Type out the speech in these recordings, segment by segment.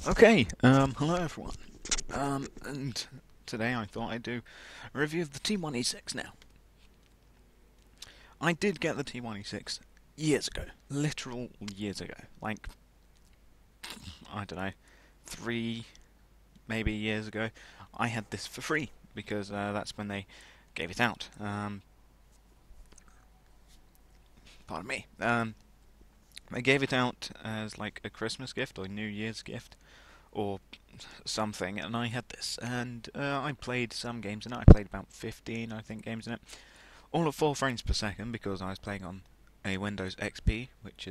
Okay, hello everyone. And today I thought I'd do a review of the T1E6 now. I did get the T1E6 years ago. Literal years ago. Like, I don't know, 3 maybe years ago. I had this for free because that's when they gave it out. Pardon me. They gave it out as like a Christmas gift or New Year's gift or something, and I had this, and I played some games in it. I played about 15, I think, games in it, all at 4 frames per second because I was playing on a Windows XP, which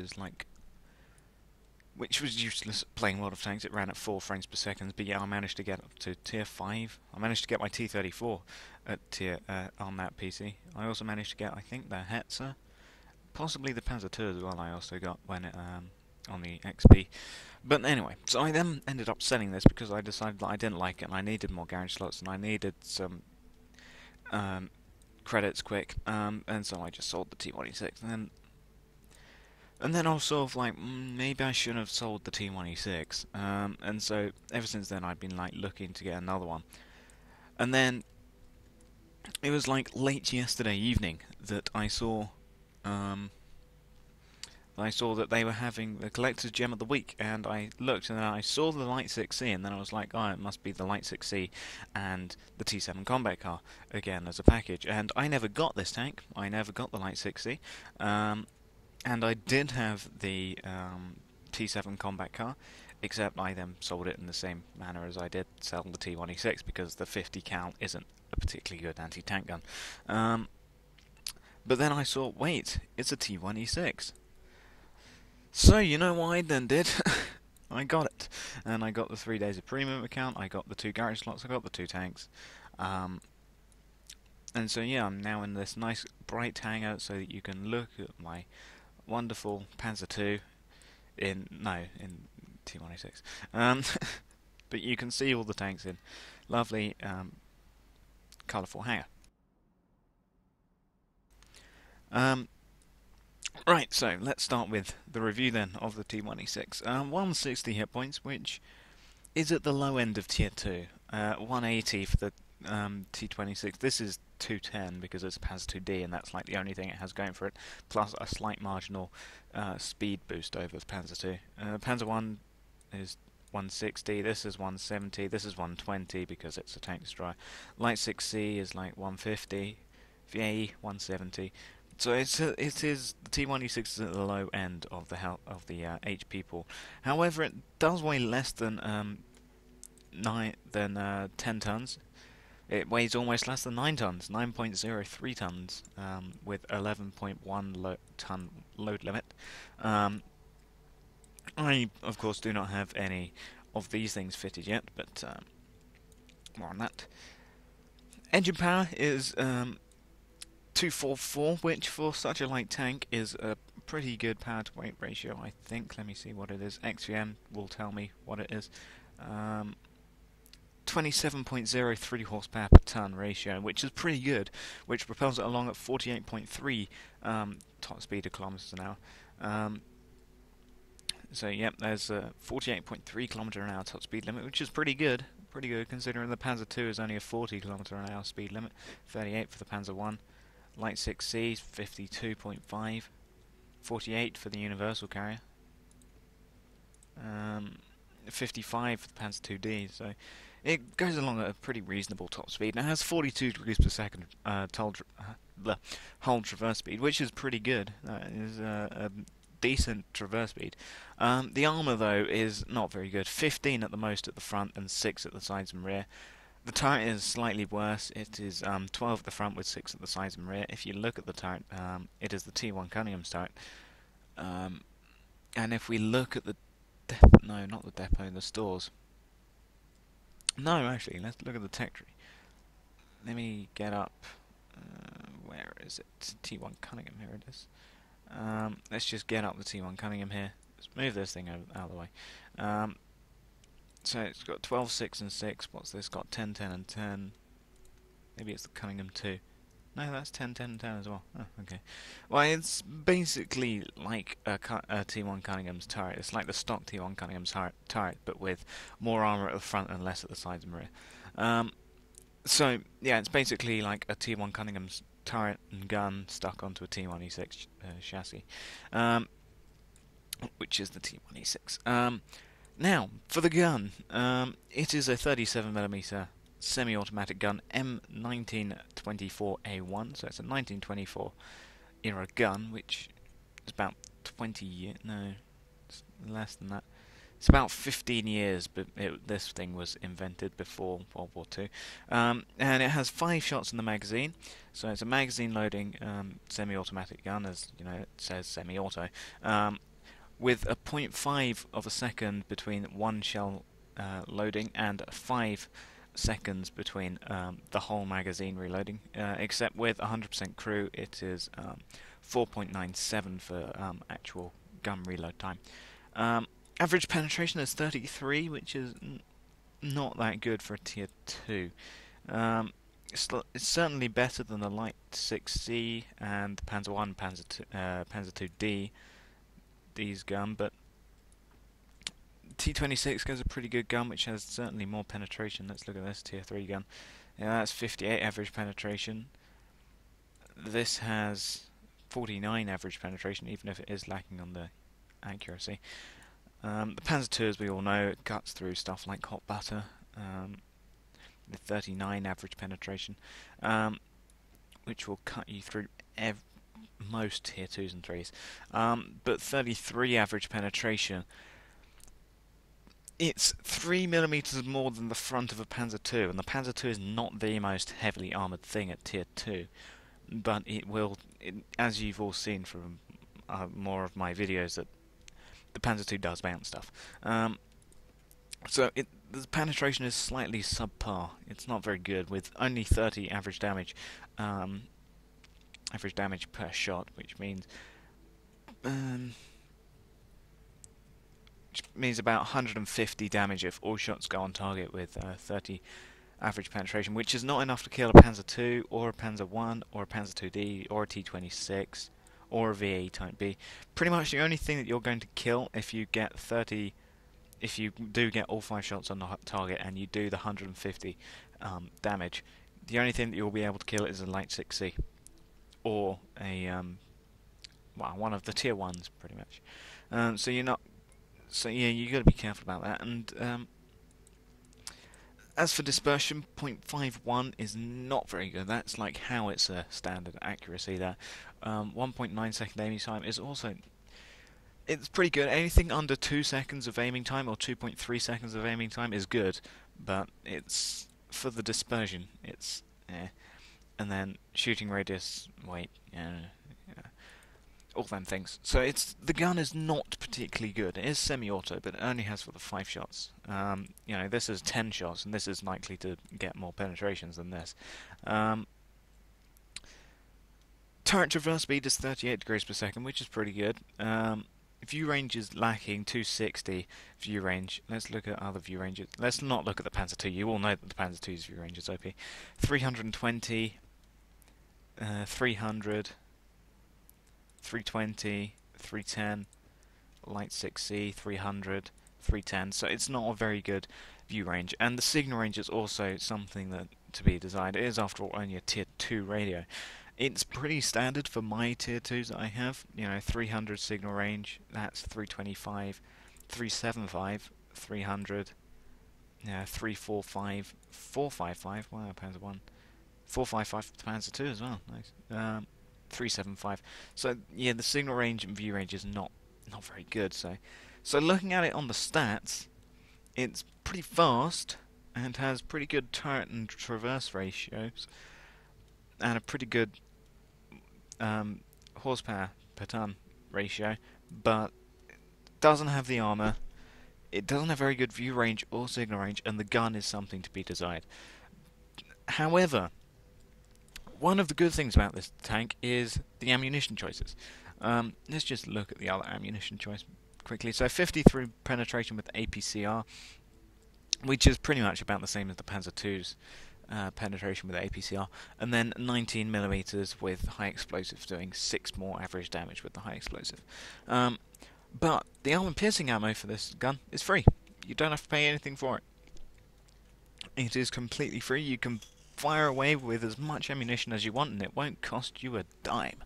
was useless at playing a lot of tanks. It ran at 4 frames per second, but yeah, I managed to get up to tier 5. I managed to get my T34 at tier on that PC. I also managed to get, I think, the Hetzer, possibly the Panzer II as well. I also got when it on the XP. But anyway, so I then ended up selling this because I decided that I didn't like it and I needed more garage slots and I needed some credits quick, and so I just sold the T1E6. And then I was sort of like, maybe I shouldn't have sold the T1E6. And so ever since then I've been like looking to get another one. And then it was like late yesterday evening that I saw that they were having the Collector's Gem of the Week, and I looked and then I saw the Light 6C, and then I was like, oh, it must be the Light 6C and the T7 Combat Car again as a package. And I never got this tank, I never got the Light 6C, and I did have the T7 Combat Car, except I then sold it in the same manner as I did sell the T1E6 because the 50 cal isn't a particularly good anti-tank gun. But then I saw, wait, it's a T1E6. So, you know what I then did? I got it. And I got the 3 days of premium account, I got the 2 garage slots, I got the 2 tanks. And so, yeah, I'm now in this nice bright hangar so that you can look at my wonderful Panzer II in T1E6. But you can see all the tanks in lovely, colourful hangar. Right, so let's start with the review then of the T1E6. 160 hit points, which is at the low end of tier 2. 180 for the T26. This is 210 because it's a Panzer 2D, and that's like the only thing it has going for it. Plus a slight marginal speed boost over the Panzer 2. Panzer 1 is 160. This is 170. This is 120 because it's a tank destroyer. Light 6C is like 150. VAE 170. So it is the T1E6 is at the low end of the HP pool. However, it does weigh less than 10 tons. It weighs almost less than 9 tons, 9.03 tons, with 11.1 ton load limit. I of course do not have any of these things fitted yet, but more on that. Engine power is 244, which for such a light tank is a pretty good power to weight ratio, I think. Let me see what it is. XVM will tell me what it is. 27.03 horsepower per ton ratio, which is pretty good, which propels it along at 48.3 top speed of kilometers an hour. So yep, there's a 48.3 kilometer an hour top speed limit, which is pretty good. Pretty good considering the Panzer II is only a 40 kilometer an hour speed limit. 38 for the Panzer 1. Light 6C, 52.5, 48 for the Universal Carrier, 55 for the Panzer 2D, so it goes along at a pretty reasonable top speed, and it has 42 degrees per second whole traverse speed, which is pretty good. That is a decent traverse speed. The armour, though, is not very good. 15 at the most at the front and 6 at the sides and rear. The turret is slightly worse. It is 12 at the front with 6 at the sides and rear. If you look at the turret, it is the T1 Cunningham's turret. And if we look at the no, not the depot, the stores. No, actually, let's look at the tech tree. Let me get up. Where is it? T1 Cunningham. Here it is. Let's just get up the T1 Cunningham here. Let's move this thing out of the way. So it's got 12, 6 and 6. What's this got? 10, 10 and 10. Maybe it's the Cunningham 2. No, that's 10, 10, 10 as well. Oh, okay. Well, it's basically like a T1 Cunningham's turret. It's like the stock T1 Cunningham's turret, but with more armor at the front and less at the sides and rear. Um, so, yeah, it's basically like a T1 Cunningham's turret and gun stuck onto a T1E6 chassis, um, which is the T1E6. Now, for the gun, it is a 37mm semi-automatic gun, M1924A1, so it's a 1924 era gun, which is about 20 years, no, it's less than that. It's about 15 years, but this thing was invented before World War II. And it has 5 shots in the magazine, so it's a magazine loading semi-automatic gun, as you know, it says semi-auto, with a 0.5 of a second between one shell loading and 5 seconds between the whole magazine reloading, except with 100% crew it is 4.97 for actual gun reload time. Average penetration is 33, which is not that good for a tier 2. It's certainly better than the Light 6C and the Panzer 1, Panzer 2D D's gun, but T26 goes a pretty good gun, which has certainly more penetration. Let's look at this tier 3 gun. Yeah, that's 58 average penetration. This has 49 average penetration, even if it is lacking on the accuracy. The Panzer 2, as we all know, it cuts through stuff like hot butter, with 39 average penetration, which will cut you through most tier 2s and 3s. But 33 average penetration, it's 3mm more than the front of a Panzer 2, and the Panzer 2 is not the most heavily armoured thing at tier 2, but it will, as you've all seen from more of my videos, that the Panzer 2 does bounce stuff. So the penetration is slightly subpar. It's not very good, with only 30 average damage per shot, which means about 150 damage if all shots go on target with 30 average penetration, which is not enough to kill a Panzer 2 or a Panzer 1 or a Panzer 2D or a T26 or a VAE Type B. Pretty much the only thing that you're going to kill if you get 30, if you do get all 5 shots on the target and you do the 150 damage, the only thing that you'll be able to kill is a Light 6C or a well, one of the tier 1s, pretty much. So you're not. So yeah, you got to be careful about that. And as for dispersion, 0.51 is not very good. That's like howitzer standard accuracy there. 1.9 second aiming time is also, it's pretty good. Anything under 2 seconds of aiming time or 2.3 seconds of aiming time is good, but it's for the dispersion, it's and then shooting radius, weight, all them things. So the gun is not particularly good. It is semi-auto, but it only has for the 5 shots. You know, this is 10 shots, and this is likely to get more penetrations than this. Turret traverse speed is 38 degrees per second, which is pretty good. View range is lacking, 260 view range. Let's look at other view ranges. Let's not look at the Panzer II. You all know that the Panzer II's view range is OP. 320, 300, 320, 310, Light 6C, 300, 310. So it's not a very good view range. And the signal range is also something that to be desired. It is, after all, only a tier 2 radio. It's pretty standard for my tier 2s that I have. You know, 300 signal range, that's 325, 375, 300, 345, 455, wow, Panzer 1, 455 Panzer 2 as well, nice. 375. So yeah, the signal range and view range is not very good. So looking at it on the stats, it's pretty fast and has pretty good turret and traverse ratios, and a pretty good horsepower per ton ratio, but it doesn't have the armor. It doesn't have very good view range or signal range, and the gun is something to be desired. However, one of the good things about this tank is the ammunition choices. Let's just look at the other ammunition choice quickly. So 53 penetration with APCR, which is pretty much about the same as the Panzer II's penetration with APCR, and then 19mm with high explosive, doing 6 more average damage with the high explosive. But the armor piercing ammo for this gun is free. You don't have to pay anything for it. It is completely free. You can fire away with as much ammunition as you want, and it won't cost you a dime.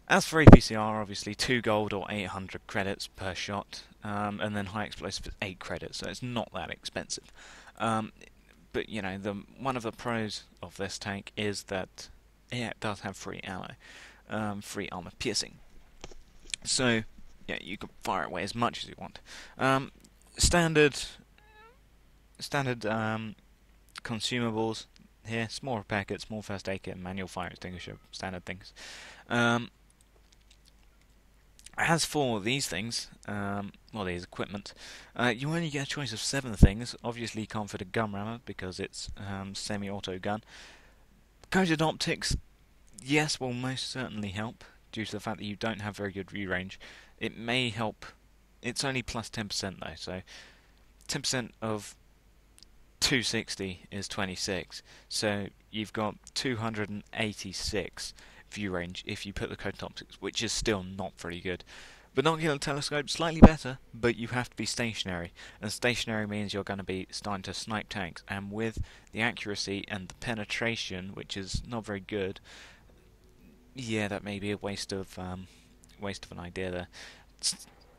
As for APCR, obviously 2 gold or 800 credits per shot, and then high explosive is 8 credits, so it's not that expensive. But you know, one of the pros of this tank is that it does have free ammo, free armor piercing. So yeah, you can fire away as much as you want. Standard consumables here: small repair kit, small first aid kit, manual fire extinguisher, standard things. As for these things, these equipment, you only get a choice of 7 things. Obviously you can't fit a gun rammer because it's semi-auto gun. Coated optics, yes, will most certainly help, due to the fact that you don't have very good view range. It may help. It's only plus 10% though, so 10% of 260 is 26, so you've got 286 view range if you put the coated optics, which is still not very good. Binocular telescope, slightly better, but you have to be stationary, and stationary means you're going to be starting to snipe tanks, and with the accuracy and the penetration, which is not very good, yeah, that may be a waste of an idea there.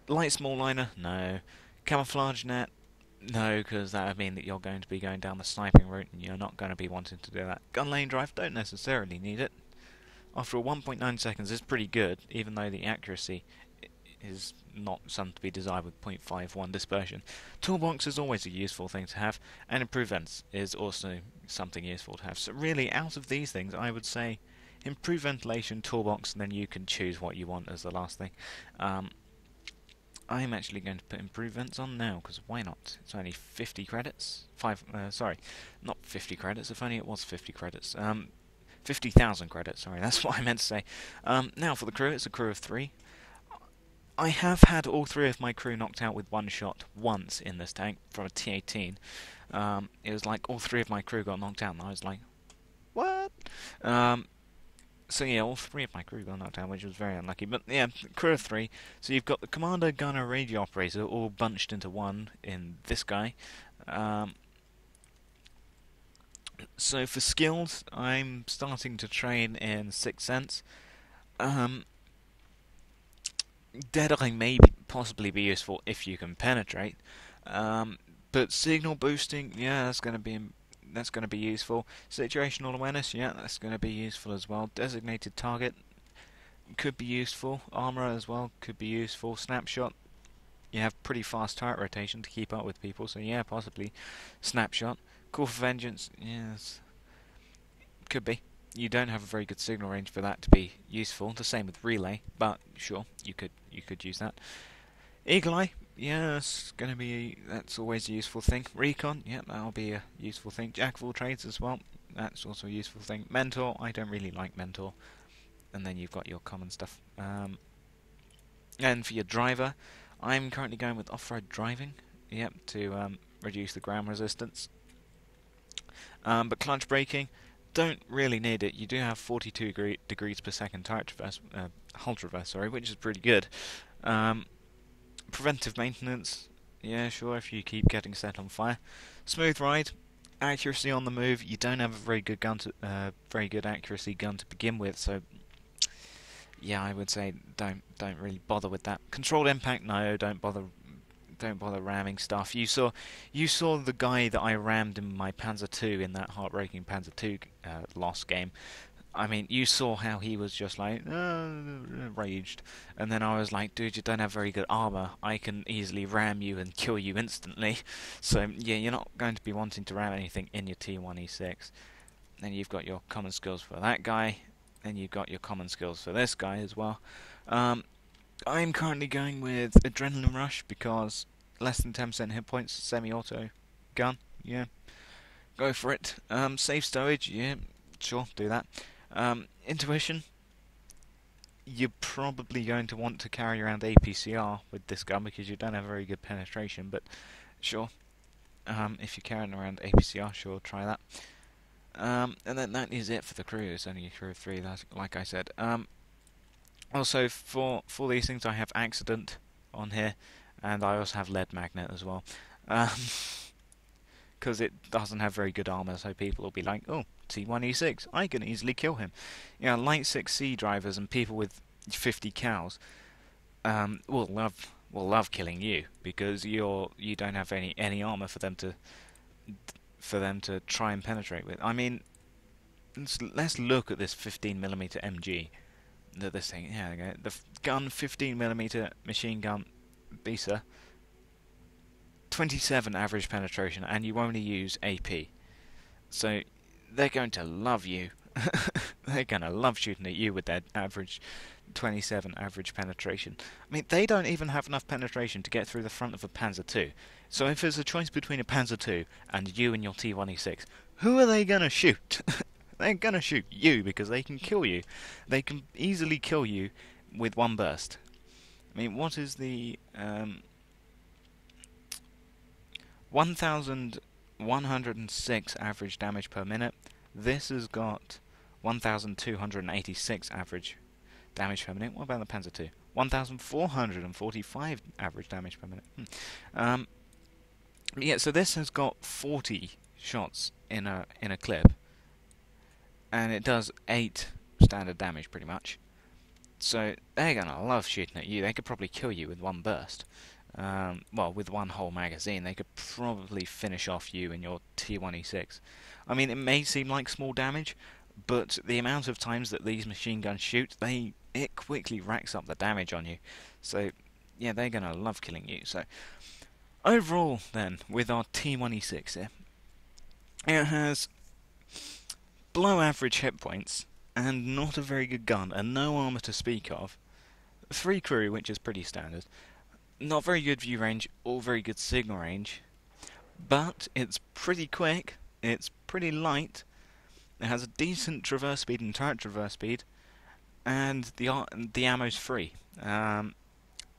Light small liner, no. Camouflage net, no, because that would mean that you're going to be going down the sniping route, and you're not going to be wanting to do that. Gun lane drive, don't necessarily need it. After 1.9 seconds, it's pretty good, even though the accuracy is not something to be desired with 0.51 dispersion. Toolbox is always a useful thing to have, and improve vents is also something useful to have. So really, out of these things, I would say improve ventilation, toolbox, and then you can choose what you want as the last thing. I'm actually going to put improve vents on now, because why not? It's only 50 credits. Not 50 credits, if only it was 50 credits. 50,000 credits, sorry, that's what I meant to say. Now for the crew, it's a crew of 3. I have had all 3 of my crew knocked out with 1 shot once in this tank from a T18. It was like all 3 of my crew got knocked out, and I was like, what? So yeah, all 3 of my crew got knocked out, which was very unlucky. But yeah, crew of 3. So you've got the commander, gunner, radio operator all bunched into one in this guy. So for skills, I'm starting to train in Sixth Sense. Deadeye may possibly be useful if you can penetrate, but signal boosting, yeah, that's going to be useful. Situational awareness, yeah, that's going to be useful as well. Designated target could be useful. Armor as well could be useful. Snapshot, you have pretty fast turret rotation to keep up with people, so yeah, possibly snapshot. Call for vengeance, yes, could be. You don't have a very good signal range for that to be useful. The same with relay, but sure, you could use that. Eagle eye, yeah, that's always a useful thing. Recon, yeah, that'll be a useful thing. Jack of all trades as well, that's also a useful thing. Mentor, I don't really like mentor. And then you've got your common stuff. And for your driver, I'm currently going with off-road driving, yep, to reduce the ground resistance. But clutch braking, don't really need it. You do have 42 degrees per second hull reverse, which is pretty good. Preventive maintenance, yeah, sure, if you keep getting set on fire. Smooth ride, accuracy on the move. You don't have a very good accuracy gun to begin with, so yeah, I would say don't really bother with that. Controlled impact, no, don't bother ramming stuff. You saw the guy that I rammed in my Panzer II in that heartbreaking Panzer II loss game. I mean, you saw how he was just like raged, and then I was like, dude, you don't have very good armor. I can easily ram you and kill you instantly. So yeah, you're not going to be wanting to ram anything in your T1E6. Then you've got your common skills for that guy, and you've got your common skills for this guy as well. I'm currently going with Adrenaline Rush because less than 10% hit points, semi-auto gun, yeah, go for it. Safe stowage, yeah, sure, do that. Intuition, you're probably going to want to carry around APCR with this gun because you don't have very good penetration, but sure. If you're carrying around APCR, sure, try that. And then that is it for the crew. It's only a crew of 3, like I said. Also, for these things, I have Accident on here, and I also have Lead Magnet as well. Because it doesn't have very good armor, so people will be like, oh, T1E6, I can easily kill him. You know, Light 6C drivers and people with 50 cows will love killing you, because you don't have any armor for them to try and penetrate with. I mean, let's look at this 15mm MG. This thing, yeah, okay. The gun, 15mm machine gun, Bisa, 27 average penetration, and you only use AP. So they're going to love you. They're going to love shooting at you with their average 27 average penetration. I mean, they don't even have enough penetration to get through the front of a Panzer II. So if there's a choice between a Panzer II and you and your T1E6, who are they going to shoot? They're going to shoot you, because they can kill you. They can easily kill you with one burst. I mean, what is the 1,106 average damage per minute? This has got 1,286 average damage per minute. What about the Panzer II? 1,445 average damage per minute. Yeah, so this has got 40 shots in a clip, and it does 8 standard damage pretty much. So they're gonna love shooting at you. They could probably kill you with one burst. Well, with one whole magazine, they could probably finish off you and your T1E6. I mean, it may seem like small damage, but the amount of times that these machine guns shoot, it quickly racks up the damage on you. So, yeah, they're gonna love killing you. So, overall, then, with our T1E6 here, it has below average hit points, and not a very good gun, and no armor to speak of. 3 crew, which is pretty standard. Not very good view range, or very good signal range, but it's pretty quick, it's pretty light, it has a decent traverse speed and turret traverse speed, and the ammo's free.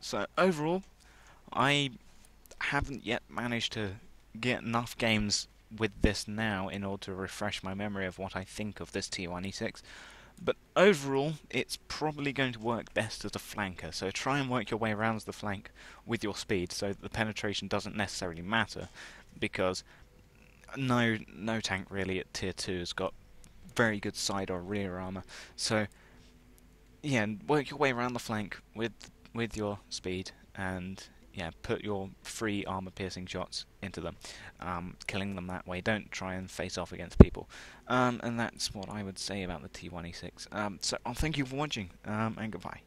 So overall, I haven't yet managed to get enough games with this now in order to refresh my memory of what I think of this T1E6. But overall, it's probably going to work best as a flanker, so try and work your way around the flank with your speed so that the penetration doesn't necessarily matter, because no tank really at tier 2 has got very good side or rear armor. So yeah, work your way around the flank with your speed, and yeah, put your free armor piercing shots into them, killing them that way. Don't try and face off against people. And that's what I would say about the T1E6. So I'll thank you for watching, and goodbye.